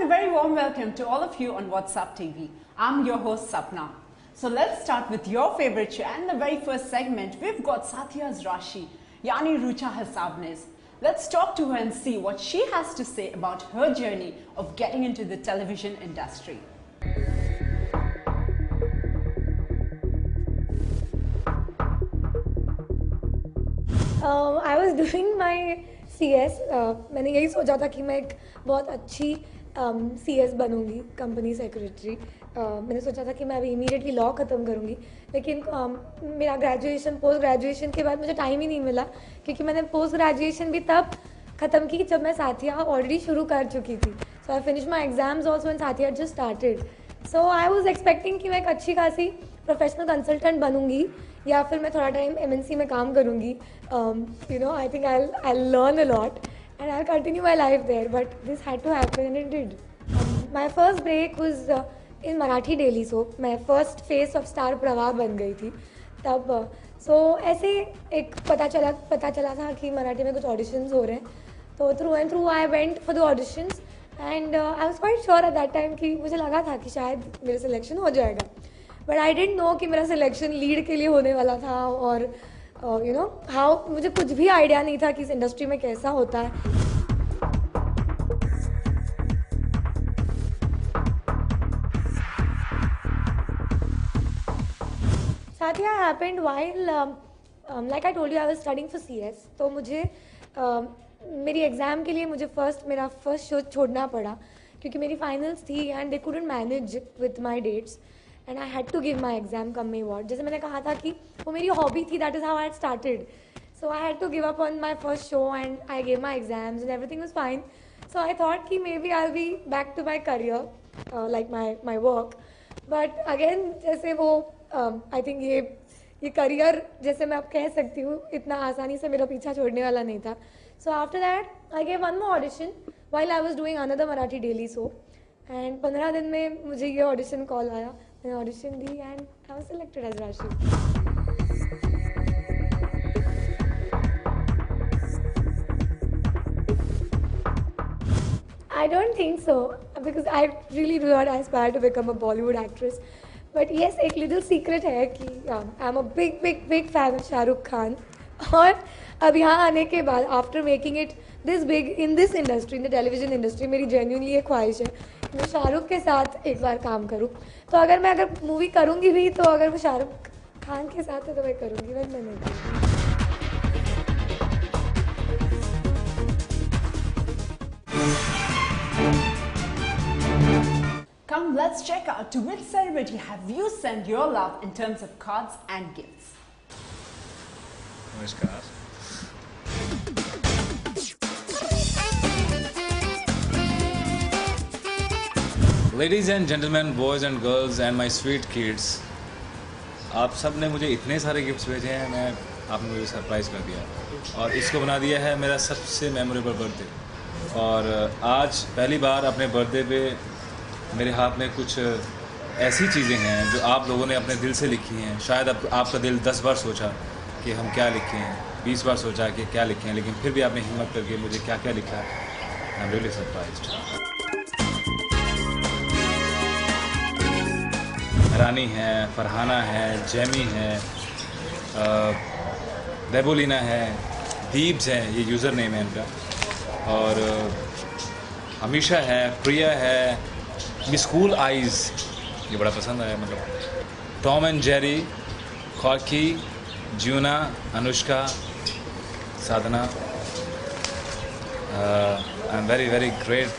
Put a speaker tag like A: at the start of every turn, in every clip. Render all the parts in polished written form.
A: a very warm welcome to all of you on WhatsApp TV. I'm your host Sapna. So let's start with your favorite show, and the very first segment we've got Sathiya's Rashi, Yani Rucha Hasabnes. Let's talk to her and see what she has to say about her journey of getting into the television industry.
B: I was doing my CS. मैंने यही सोचा था कि मैं एक बहुत अच्छी CS बनूंगी, company secretary. मैंने सोचा था कि मैं अभी इमीडिएटली लॉ ख़त्म करूंगी, लेकिन मेरा ग्रेजुएशन पोस्ट ग्रेजुएशन के बाद मुझे टाइम ही नहीं मिला, क्योंकि मैंने पोस्ट ग्रेजुएशन भी तब ख़त्म की जब मैं साथिया ऑलरेडी शुरू कर चुकी थी. So I finish my exams also when Saathiya just started. So I was expecting कि मैं एक अच्छी खासी प्रोफेशनल कंसल्टेंट बनूंगी या फिर मैं थोड़ा टाइम MNC में काम करूँगी. I think I'll learn a lot and I'll continue my life there, but this had to happen and it did. My first break was in Marathi Daily Soap. मैं first face of Star प्रवाह बन गई थी तब. So ऐसे एक पता चला था कि मराठी में कुछ auditions हो रहे हैं, तो through and through I went for the auditions and I was quite sure at that time कि मुझे लगा था कि शायद मेरा selection हो जाएगा, but I didn't know कि मेरा selection lead के लिए होने वाला था. और मुझे कुछ भी आइडिया नहीं था कि इस इंडस्ट्री में कैसा होता है. साथिया happened while like I told you I was studying for CS. तो मुझे मेरी एग्ज़ाम के लिए मुझे मेरा फर्स्ट शो छोड़ना पड़ा क्योंकि मेरी फाइनल्स थी and they couldn't manage with my dates. And I had to give my exam come May what. जैसे मैंने कहा था कि वो मेरी हॉबी थी, that is how I had started. So I had to give up on my first show and I gave my exams and everything was fine. So I thought कि maybe I'll be back to my career, like my work. But again जैसे वो I think ये career जैसे मैं अब कह सकती हूँ इतना आसानी से मेरा पीछा छोड़ने वाला नहीं था. So after that I gave one more audition while I was doing another Marathi Daily Soap. And 15 दिन में मुझे ये audition call आया. मैंने ऑडिशन दी and I was selected as Rashi. I don't think so because I really do not aspire to become a Bollywood actress. But yes, एक little secret है कि I'm a big fan of Shahrukh Khan. और अब यहाँ आने के बाद after making it this big in this industry, in the television industry, मेरी genuinely ये ख्वाहिश है मैं शाहरुख के साथ एक बार काम करूँ. तो अगर मूवी करूँगी भी तो अगर वो शाहरुख खान के साथ है तो मैं करूँगी, वरना नहीं करूँगी.
A: Come, let's check out to which celebrity have you sent your love in terms of cards and gifts.
C: Namaskar. Ladies and gentlemen, boys and girls and my sweet kids, आप सब ने मुझे इतने सारे गिफ्ट्स भेजे हैं. आपने मुझे सरप्राइज़ कर दिया और इसको बना दिया है मेरा सबसे मेमोरेबल बर्थडे. और आज पहली बार अपने बर्थडे पे मेरे हाथ में कुछ ऐसी चीज़ें हैं जो आप लोगों ने अपने दिल से लिखी हैं. शायद आपका दिल 10 बार सोचा कि हम क्या लिखें हैं, 20 बार सोचा कि क्या लिखें, लेकिन फिर भी आपने हिम्मत करके मुझे क्या क्या लिखा. I am really surprised. Rani है, फरहाना है, जेमी है, देबोलिना है, दीप्स है, ये यूज़र नेम है इनका, और हमेशा है, प्रिया है, मिस्कूल आइज़ ये बड़ा पसंद आया, मतलब टॉम एंड जेरी, खॉकी, Juna, Anushka, Sadhana. I am very very great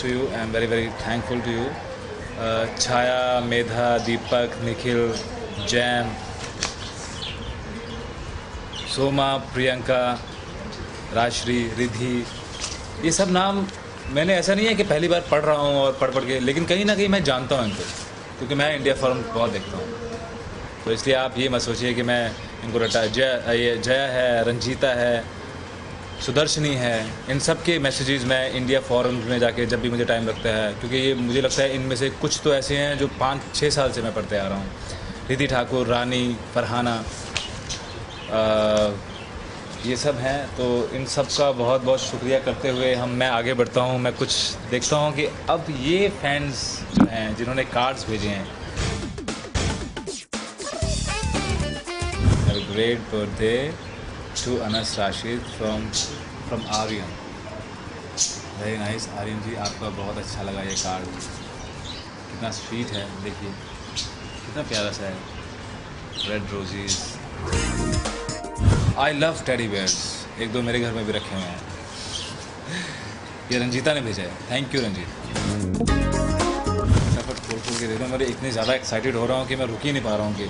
C: to you. I am very very thankful to you. Chhaya, Medha, Deepak, Nikhil, Jain, Soma, Priyanka, Rajshree, Riddhi, ये सब नाम मैंने ऐसा नहीं है कि पहली बार पढ़ रहा हूँ और पढ़ के, लेकिन कहीं ना कहीं मैं जानता हूँ इनको, क्योंकि मैं इंडिया फॉरम बहुत देखता हूँ. तो इसलिए आप ये मत सोचिए कि मैं इनको रटा. जया है, रंजीता है, सुदर्शनी है, इन सब के मैसेजेस मैं इंडिया फॉरम्स में जाके जब भी मुझे टाइम लगता है, क्योंकि ये मुझे लगता है इनमें से कुछ तो ऐसे हैं जो 5-6 साल से मैं पढ़ते आ रहा हूँ. रिद्धि ठाकुर, रानी, फरहाना, ये सब हैं, तो इन सब का बहुत बहुत शुक्रिया करते हुए मैं आगे बढ़ता हूँ। मैं कुछ देखता हूँ कि अब ये फैंस जो हैं जिन्होंने कार्ड्स भेजे हैं। Have a great birthday to Anas Rashid from Aryan. Very nice Aryan ji, आपका बहुत अच्छा लगा ये कार्ड। कितना स्वीट है, देखिए कितना प्यारा सा है। Red roses. I love teddy bears. एक दो मेरे घर में भी रखे हुए हैं। ये रंजीता ने भेजा है, थैंक यू रंजीत। फटाफट खोल के दे दो, मैं इतनी ज़्यादा एक्साइटेड हो रहा हूँ कि मैं रुक ही नहीं पा रहा हूँ कि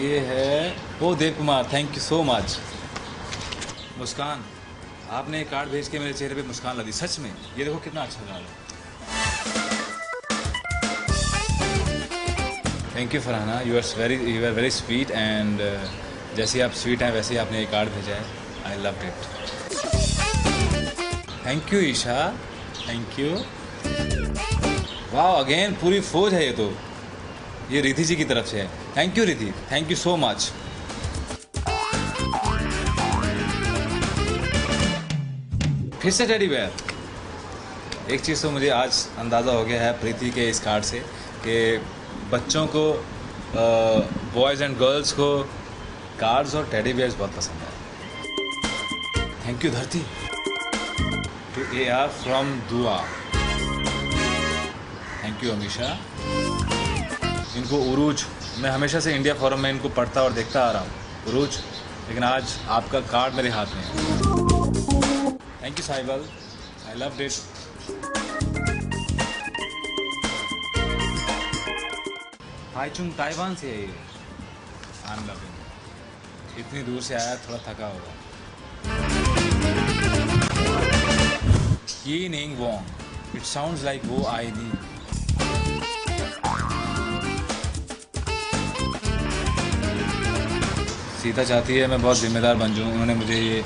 C: ये है वो Dev Kumar, thank you so much. Muskan, आपने एक कार्ड भेज के मेरे चेहरे पे मुस्कान ला दी, सच में। ये देखो कितना अच्छा कार्ड है। Thank you Farhana, you are very sweet and जैसे आप स्वीट हैं वैसे ही आपने एक कार्ड भेजा है। I love it. Thank you Isha, thank you. वाह, अगेन पूरी फौज है ये तो। ये रिधि जी की तरफ से है। Thank you Riddhi, thank you so much. फिर से टेडी बेयर। एक चीज़ तो मुझे आज अंदाज़ा हो गया है प्रीति के इस कार्ड से कि बच्चों को, बॉयज़ एंड गर्ल्स को कार्ड्स और टेडी बेयर्स बहुत पसंद है। Thank you Dharti. To AR from Dua. Thank you Amisha. इनको उरूज, मैं हमेशा से इंडिया फोरम में इनको पढ़ता और देखता आ रहा हूँ उरूज, लेकिन आज आपका कार्ड मेरे हाथ में है। Thank you Saibal, I love it. हाईचुंग ताइवान से है ये। I am loving. इतनी दूर से आया, थोड़ा थका होगा। ये नेंग वोंग, इट साउंड्स लाइक वो आई नी। सीता चाहती है मैं बहुत जिम्मेदार बन जाऊँ। उन्होंने मुझे ये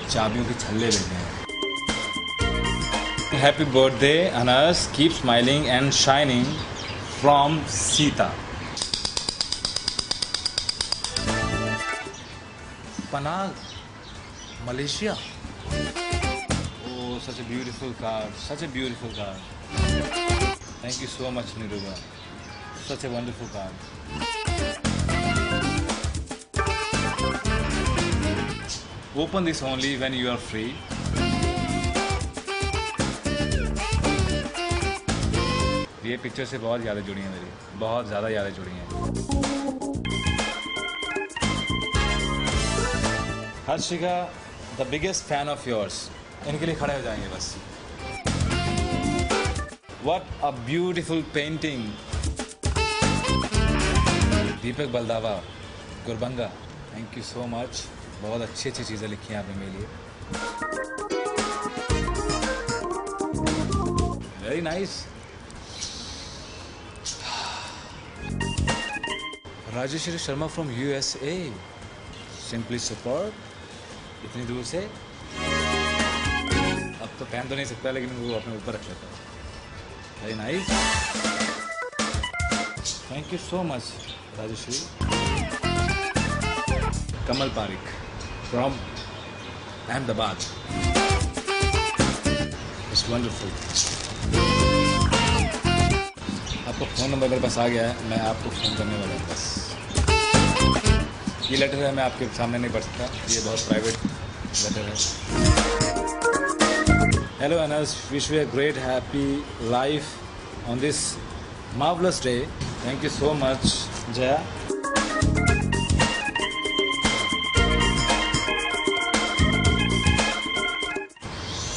C: चाबियों के छल्ले भेजे हैं। Happy birthday Anas, keep smiling and shining from Sita. Panag, Malaysia. Oh, such a beautiful card, such a beautiful card. Thank you so much, Niruba. Such a wonderful card. Open this only when you are free. ये picture से बहुत यादें जुड़ी हैं मेरी, बहुत ज़्यादा यादें जुड़ी हैं। Harshika, the biggest fan of yours. इनके लिए खड़े हो जाएंगे बस। What a beautiful painting. Deepak Baldawa, गुरबंगा, थैंक यू सो मच। बहुत अच्छी अच्छी चीज़ें लिखी हैं आपने मेरे लिए। Very nice. Rajeshwari Sharma from USA, simply super. इतनी दूर से अब तो पहन तो नहीं सकता, लेकिन वो अपने ऊपर रख लेता है। Very nice, thank you so much Rajeshwari. Kamal Parik from Ahmedabad, it's wonderful. आपका फ़ोन नंबर मेरे पास आ गया है, मैं आपको फ़ोन करने वाला हूँ बस। ये लेटर है, मैं आपके सामने नहीं पढ़ सकता, ये बहुत प्राइवेट लेटर है। Hello Anas, wish you a great happy life on this marvellous day. Thank you so much Jaya.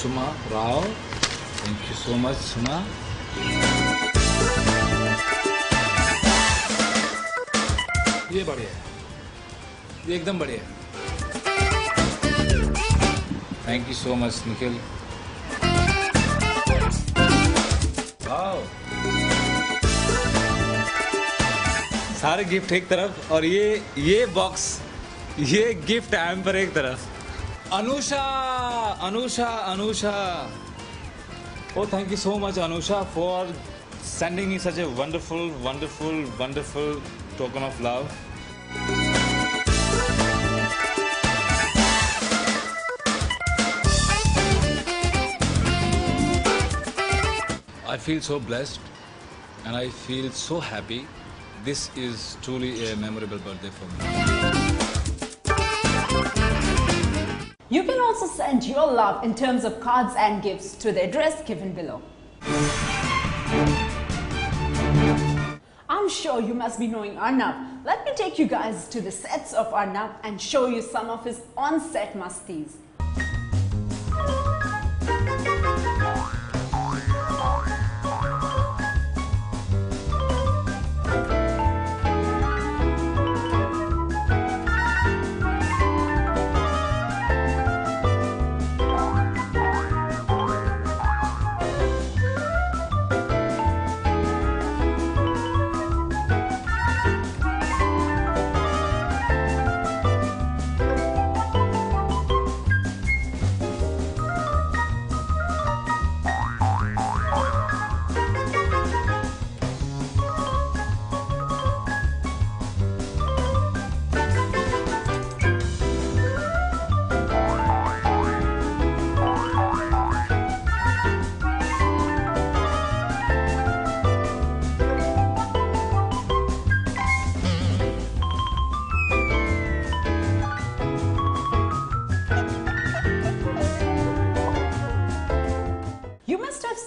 C: Suma Rao, thank you so much Suma. ये बढ़िया है, ये एकदम बढ़िया है। Thank you so much Nikhil. Wow, सारे गिफ्ट एक तरफ और ये बॉक्स, ये गिफ्ट हैम्पर एक तरफ। Anusha Anusha Anusha, oh thank you so much Anusha for sending me such a wonderful, wonderful, wonderful token of love. I feel so blessed and I feel so happy. This is truly a memorable birthday for me.
A: You can also send your love in terms of cards and gifts to the address given below. I'm sure you must be knowing Arnab. Let me take you guys to the sets of Arnab and show you some of his on-set musties.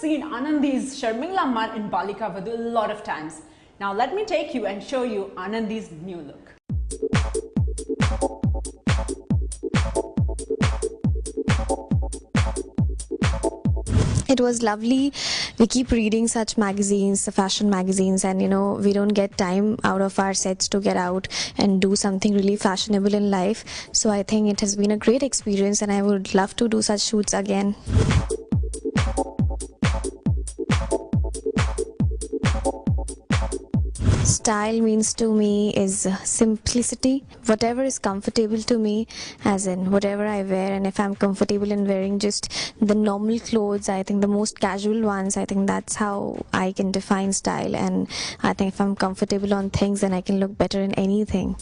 A: Seen Anandi's Sharmila Mann in Balika Vadhu a lot of times. Now let me take you and show you Anandi's new look.
D: It was lovely. We keep reading such magazines, the fashion magazines, and we don't get time out of our sets to get out and do something really fashionable in life. So I think it has been a great experience and I would love to do such shoots again. Style means to me is simplicity. Whatever is comfortable to me, as in whatever I wear, and if I'm comfortable in wearing just the normal clothes, I think the most casual ones, I think that's how I can define style. And I think if I'm comfortable on things, then I can look better in anything.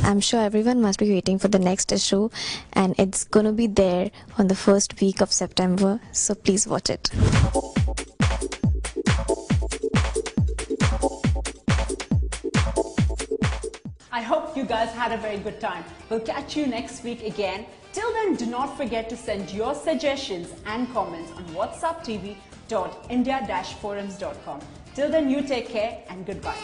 D: I'm sure everyone must be waiting for the next issue, and it's gonna be there on the first week of September, so please watch it.
A: I hope you guys had a very good time. We'll catch you next week again. Till then, do not forget to send your suggestions and comments on whatsupptv.india-forums.com. Till then, you take care and goodbye.